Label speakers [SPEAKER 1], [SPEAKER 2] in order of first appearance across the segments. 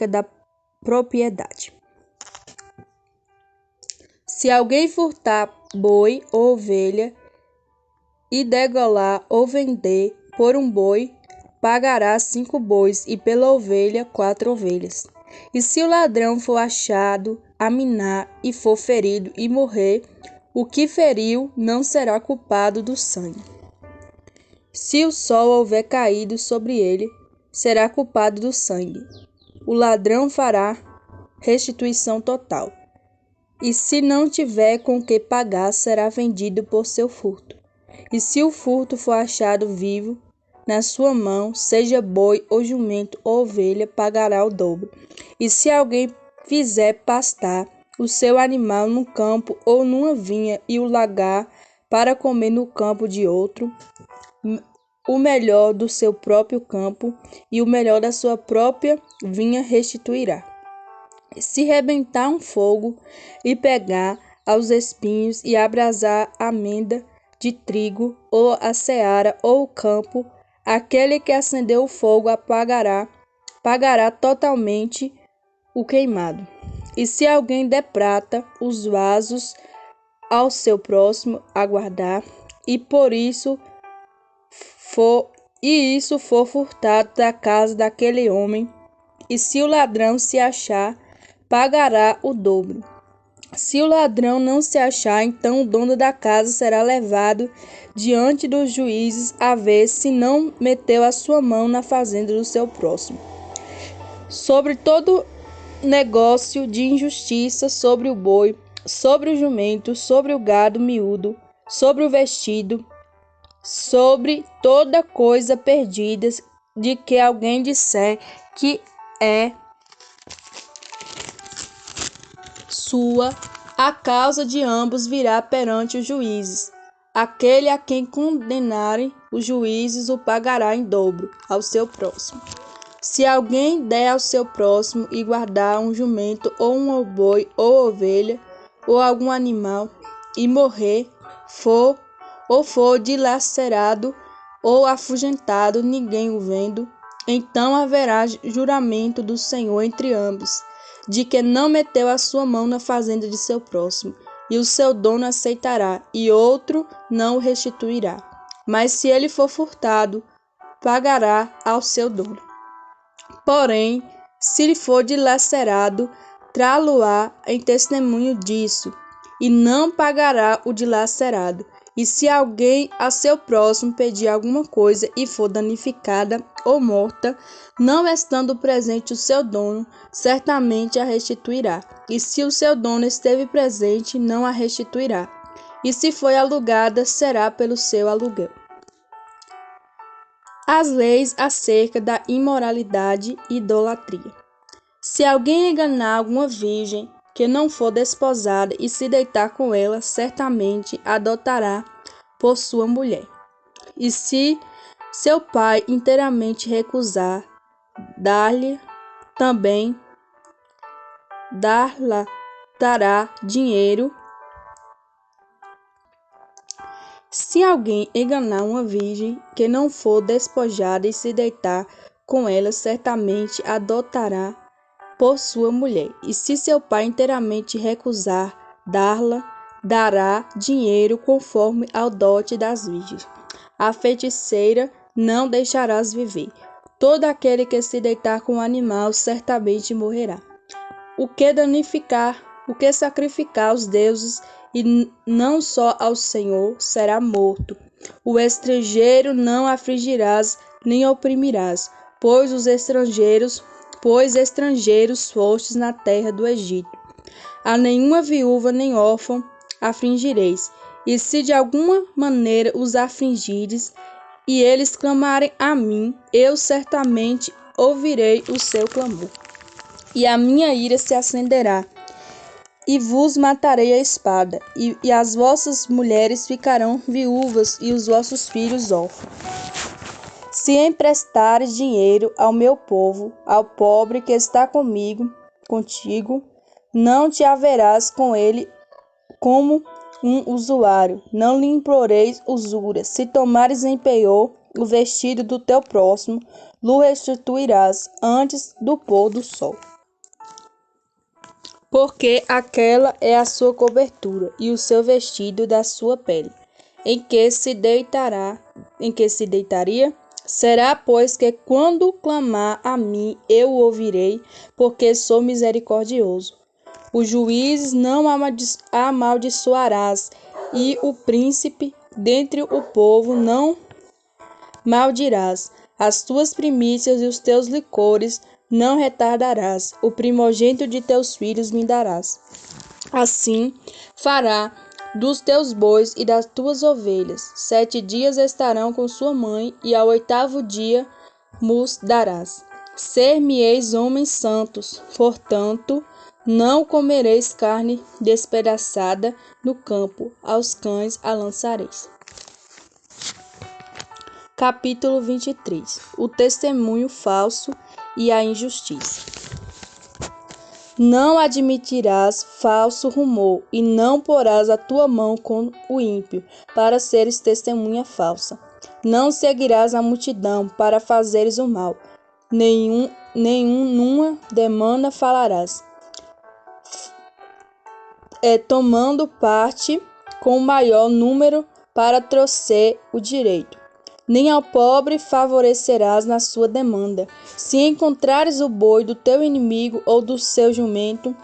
[SPEAKER 1] acerca da propriedade. Se alguém furtar boi ou ovelha e degolar ou vender por um boi, pagará 5 bois e pela ovelha 4 ovelhas. E se o ladrão for achado a minar e for ferido e morrer, o que feriu não será culpado do sangue. Se o sol houver caído sobre ele, será culpado do sangue. O ladrão fará restituição total. E se não tiver com que pagar, será vendido por seu furto. E se o furto for achado vivo na sua mão, seja boi ou jumento ou ovelha, pagará o dobro. E se alguém fizer pastar o seu animal num campo ou numa vinha e o largar para comer no campo de outro, o melhor do seu próprio campo e o melhor da sua própria vinha restituirá. Se rebentar um fogo e pegar aos espinhos e abrasar a menda de trigo ou a seara ou o campo, aquele que acendeu o fogo pagará totalmente o queimado. E se alguém der prata os vasos ao seu próximo a guardar, e por isso for furtado da casa daquele homem, e se o ladrão se achar, pagará o dobro. Se o ladrão não se achar, então o dono da casa será levado diante dos juízes a ver se não meteu a sua mão na fazenda do seu próximo. Sobre todo negócio de injustiça, sobre o boi, sobre o jumento, sobre o gado miúdo, sobre o vestido, sobre toda coisa perdida, de que alguém disser que é sua, a causa de ambos virá perante os juízes. Aquele a quem condenarem os juízes o pagará em dobro ao seu próximo. Se alguém der ao seu próximo e guardar um jumento ou um boi ou ovelha ou algum animal e morrer, for dilacerado ou afugentado, ninguém o vendo, então haverá juramento do Senhor entre ambos, de que não meteu a sua mão na fazenda de seu próximo, e o seu dono aceitará, e outro não o restituirá. Mas se ele for furtado, pagará ao seu dono. Porém, se lhe for dilacerado, trá-lo-á em testemunho disso, e não pagará o dilacerado. E se alguém a seu próximo pedir alguma coisa e for danificada ou morta, não estando presente o seu dono, certamente a restituirá. E se o seu dono esteve presente, não a restituirá. E se foi alugada, será pelo seu aluguel. As leis acerca da imoralidade e idolatria. Se alguém enganar alguma virgem que não for desposada e se deitar com ela, certamente adotará por sua mulher. E se seu pai inteiramente recusar, dar-lhe também dará dinheiro. Se alguém enganar uma virgem que não for despojada e se deitar com ela, certamente adotará por sua mulher. E se seu pai inteiramente recusar dará dinheiro conforme ao dote das virgens. A feiticeira não deixarás viver. Todo aquele que se deitar com o animal certamente morrerá. O que sacrificar aos deuses e não só ao Senhor será morto. O estrangeiro não afligirás nem oprimirás, pois estrangeiros fostes na terra do Egito. A nenhuma viúva nem órfão afligireis, e se de alguma maneira os afligires, e eles clamarem a mim, eu certamente ouvirei o seu clamor. E a minha ira se acenderá, e vos matarei a espada, e as vossas mulheres ficarão viúvas, e os vossos filhos órfãos. Se emprestares dinheiro ao meu povo, ao pobre que está contigo, não te haverás com ele como um usuário, não lhe imploreis usura. Se tomares em penhor o vestido do teu próximo, lo restituirás antes do pôr do sol. porque aquela é a sua cobertura e o seu vestido da sua pele, em que se deitaria? Será, pois, que quando clamar a mim, eu o ouvirei, porque sou misericordioso. Os juízes não amaldiçoarás, e o príncipe dentre o povo não maldirás. As tuas primícias e os teus licores não retardarás. O primogênito de teus filhos me darás. Assim fará dos teus bois e das tuas ovelhas. 7 dias estarão com sua mãe, e ao 8º dia mus darás. Ser-me-eis homens santos, portanto, não comereis carne despedaçada no campo, aos cães a lançareis. Capítulo 23. O testemunho falso e a injustiça. Não admitirás falso rumor, e não porás a tua mão com o ímpio, para seres testemunha falsa. Não seguirás a multidão, para fazeres o mal. Nenhuma demanda falarás, tomando parte com o maior número para torcer o direito. Nem ao pobre favorecerás na sua demanda. Se encontrares o boi do teu inimigo ou do seu jumento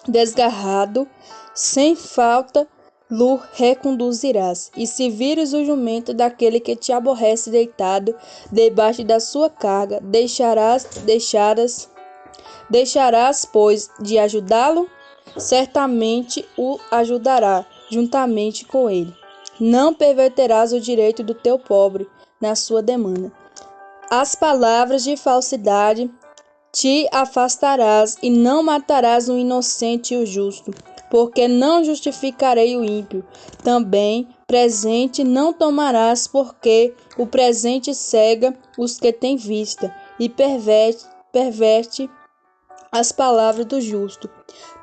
[SPEAKER 1] desgarrado, sem falta lo reconduzirás. E se vires o jumento daquele que te aborrece deitado debaixo da sua carga, deixarás, pois, de ajudá-lo? Certamente o ajudará juntamente com ele. Não perverterás o direito do teu pobre na sua demanda. As palavras de falsidade te afastarás, e não matarás o inocente e o justo, porque não justificarei o ímpio. Também presente não tomarás, porque o presente cega os que têm vista, e perverte as palavras do justo.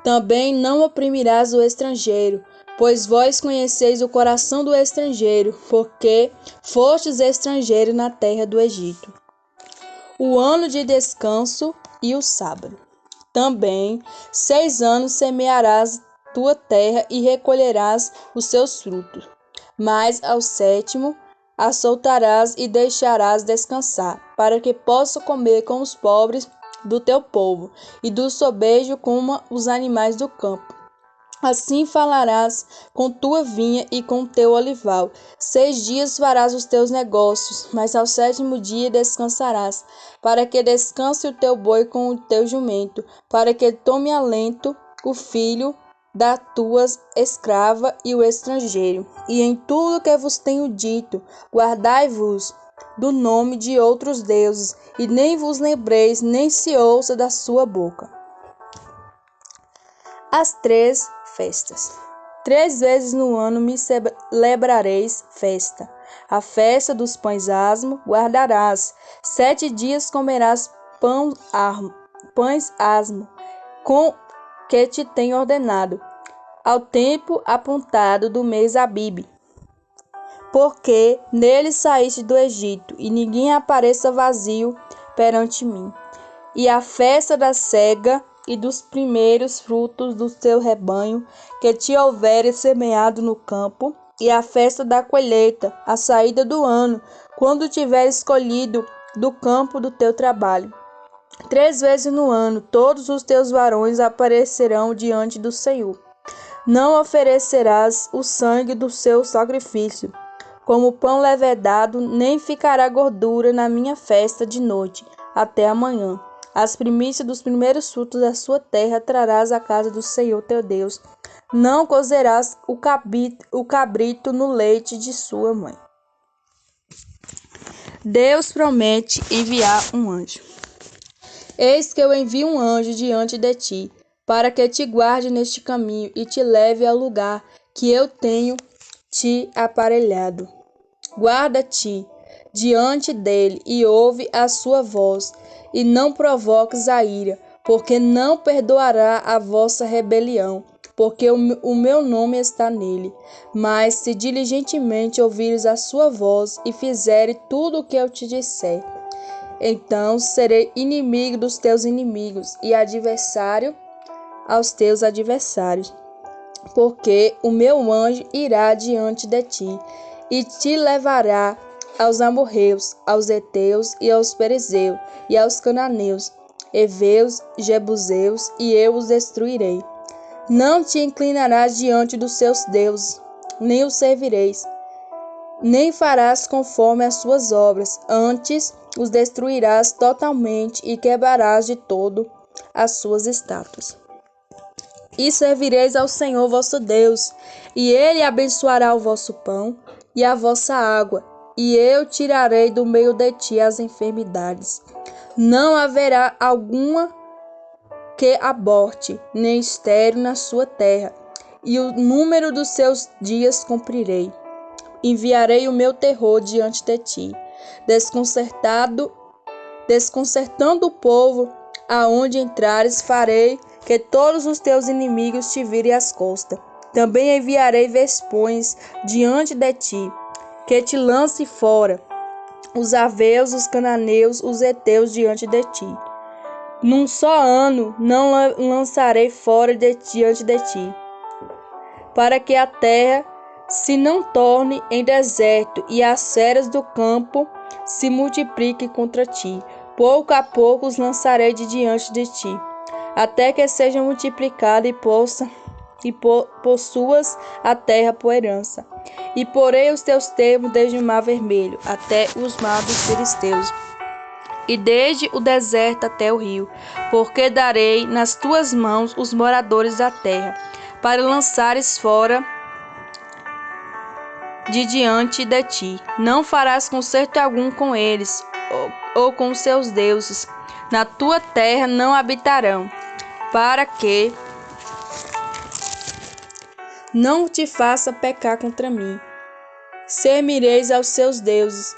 [SPEAKER 1] Também não oprimirás o estrangeiro, pois vós conheceis o coração do estrangeiro, porque fostes estrangeiro na terra do Egito. O ano de descanso e o sábado. Também 6 anos semearás tua terra e recolherás os seus frutos. Mas ao 7º a soltarás e deixarás descansar, para que possa comer com os pobres do teu povo, e do sobejo como os animais do campo. Assim falarás com tua vinha e com teu olival. 6 dias farás os teus negócios, mas ao 7º dia descansarás, para que descanse o teu boi com o teu jumento, para que tome alento o filho da tua escrava e o estrangeiro. E em tudo que vos tenho dito, guardai-vos do nome de outros deuses, e nem vos lembreis, nem se ouça da sua boca. As 3 festas. 3 vezes no ano me celebrareis festa. A festa dos pães asmos guardarás. 7 dias comerás pães asmos, com que te tenho ordenado, ao tempo apontado do mês Abibe. Porque nele saíste do Egito, e ninguém apareça vazio perante mim. E a festa da cega e dos primeiros frutos do teu rebanho, que te houveres semeado no campo, e a festa da colheita, a saída do ano, quando tiveres colhido do campo do teu trabalho. 3 vezes no ano, todos os teus varões aparecerão diante do Senhor. Não oferecerás o sangue do seu sacrifício, como pão levedado, nem ficará gordura na minha festa de noite, até amanhã. As primícias dos primeiros frutos da sua terra trarás à casa do Senhor teu Deus. Não cozerás o cabrito no leite de sua mãe. Deus promete enviar um anjo. Eis que eu envio um anjo diante de ti, para que te guarde neste caminho e te leve ao lugar que eu tenho te aparelhado. Guarda-te diante dele e ouve a sua voz, e não provoques a ira, porque não perdoará a vossa rebelião, porque o meu nome está nele. Mas se diligentemente ouvires a sua voz e fizeres tudo o que eu te disser, então serei inimigo dos teus inimigos e adversário aos teus adversários, porque o meu anjo irá diante de ti e te levará aos amorreus, aos heteus e aos perizeus e aos cananeus, heveus, jebuseus, e eu os destruirei. Não te inclinarás diante dos seus deuses, nem os servireis, nem farás conforme as suas obras, antes os destruirás totalmente e quebrarás de todo as suas estátuas. E servireis ao Senhor vosso Deus, e ele abençoará o vosso pão e a vossa água, e eu tirarei do meio de ti as enfermidades. Não haverá alguma que aborte, nem estéril na sua terra, e o número dos seus dias cumprirei. Enviarei o meu terror diante de ti, desconcertando o povo aonde entrares, farei que todos os teus inimigos te virem as costas. Também enviarei vespões diante de ti, que te lance fora, os aveus, os cananeus, os heteus diante de ti. Num só ano não lançarei fora diante de ti, para que a terra se não torne em deserto e as feras do campo se multipliquem contra ti. Pouco a pouco os lançarei de diante de ti, até que sejam multiplicados e possuas a terra por herança. E porei os teus termos desde o mar vermelho até os mares dos filisteus, e desde o deserto até o rio, porque darei nas tuas mãos os moradores da terra, para lançares fora de diante de ti. Não farás concerto algum com eles, ou com seus deuses. Na tua terra não habitarão, para que não te faça pecar contra mim. Servireis aos seus deuses.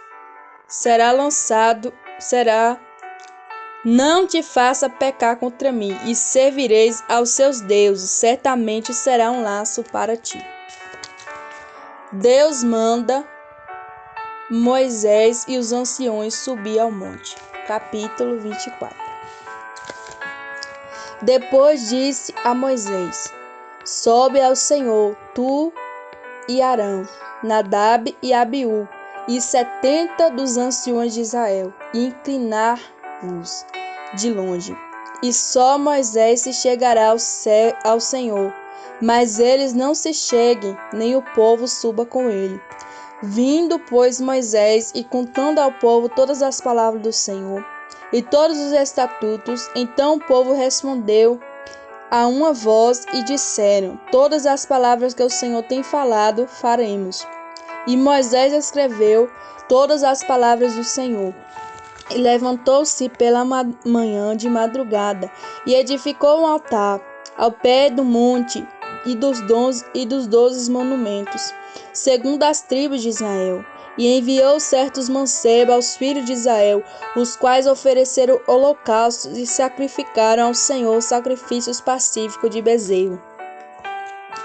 [SPEAKER 1] Não te faça pecar contra mim, e servireis aos seus deuses. Certamente será um laço para ti. Deus manda Moisés e os anciões subir ao monte. Capítulo 24. Depois disse a Moisés: sobe ao Senhor, tu e Arão, Nadab e Abiú, e 70 dos anciões de Israel, e inclinar-vos de longe. E só Moisés se chegará ao Senhor, mas eles não se cheguem, nem o povo suba com ele. Vindo, pois, Moisés e contando ao povo todas as palavras do Senhor e todos os estatutos, então o povo respondeu a uma voz e disseram: todas as palavras que o Senhor tem falado, faremos. E Moisés escreveu todas as palavras do Senhor. E levantou-se pela manhã de madrugada e edificou um altar ao pé do monte e dos 12 monumentos, segundo as tribos de Israel. E enviou certos mancebos aos filhos de Israel, os quais ofereceram holocaustos e sacrificaram ao Senhor sacrifícios pacíficos de bezerro.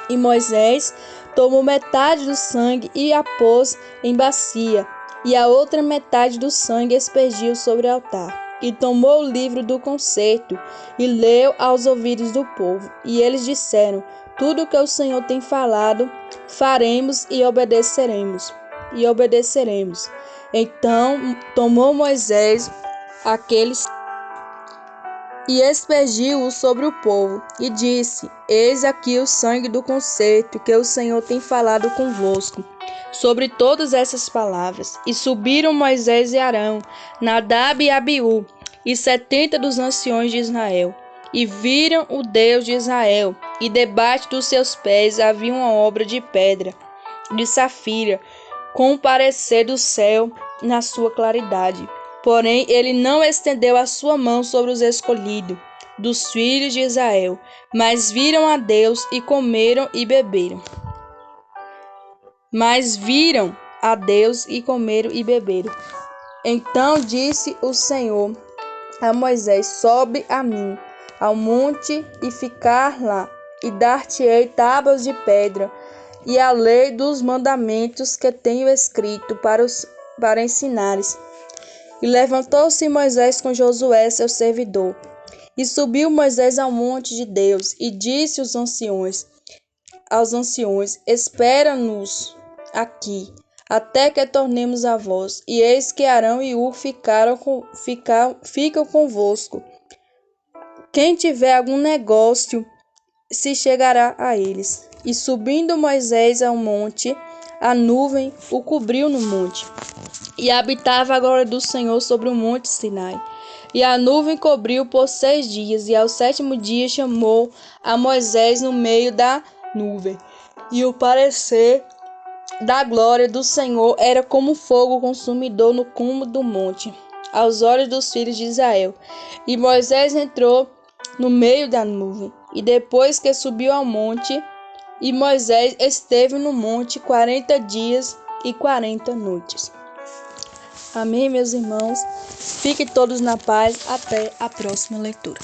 [SPEAKER 1] E Moisés tomou metade do sangue e a pôs em bacia, e a outra metade do sangue aspergiu sobre o altar. E tomou o livro do concerto e leu aos ouvidos do povo. E eles disseram: tudo o que o Senhor tem falado, faremos e obedeceremos. Então tomou Moisés aqueles e aspergiu-o sobre o povo, e disse: eis aqui o sangue do concerto que o Senhor tem falado convosco, sobre todas essas palavras. E subiram Moisés e Arão, Nadab e Abiú, e 70 dos anciões de Israel, e viram o Deus de Israel, e debaixo dos seus pés havia uma obra de pedra, de safira, com o parecer do céu na sua claridade. Porém, ele não estendeu a sua mão sobre os escolhidos dos filhos de Israel, mas viram a Deus e comeram e beberam. Então disse o Senhor a Moisés: sobe a mim ao monte e ficar lá, e dar-te-ei tábuas de pedra e a lei dos mandamentos que tenho escrito para ensinares. E levantou-se Moisés com Josué, seu servidor, E subiu Moisés ao monte de Deus, e disse aos anciões: Espera-nos aqui, até que tornemos a vós. E eis que Arão e Hur ficam convosco. Quem tiver algum negócio se chegará a eles. E subindo Moisés ao monte, a nuvem o cobriu no monte. E habitava a glória do Senhor sobre o monte Sinai. E a nuvem cobriu por 6 dias, e ao 7º dia chamou a Moisés no meio da nuvem. E o parecer da glória do Senhor era como fogo consumidor no cume do monte, aos olhos dos filhos de Israel. E Moisés entrou no meio da nuvem, e depois que subiu ao monte, e Moisés esteve no monte 40 dias e 40 noites. Amém, meus irmãos? Fiquem todos na paz. Até a próxima leitura.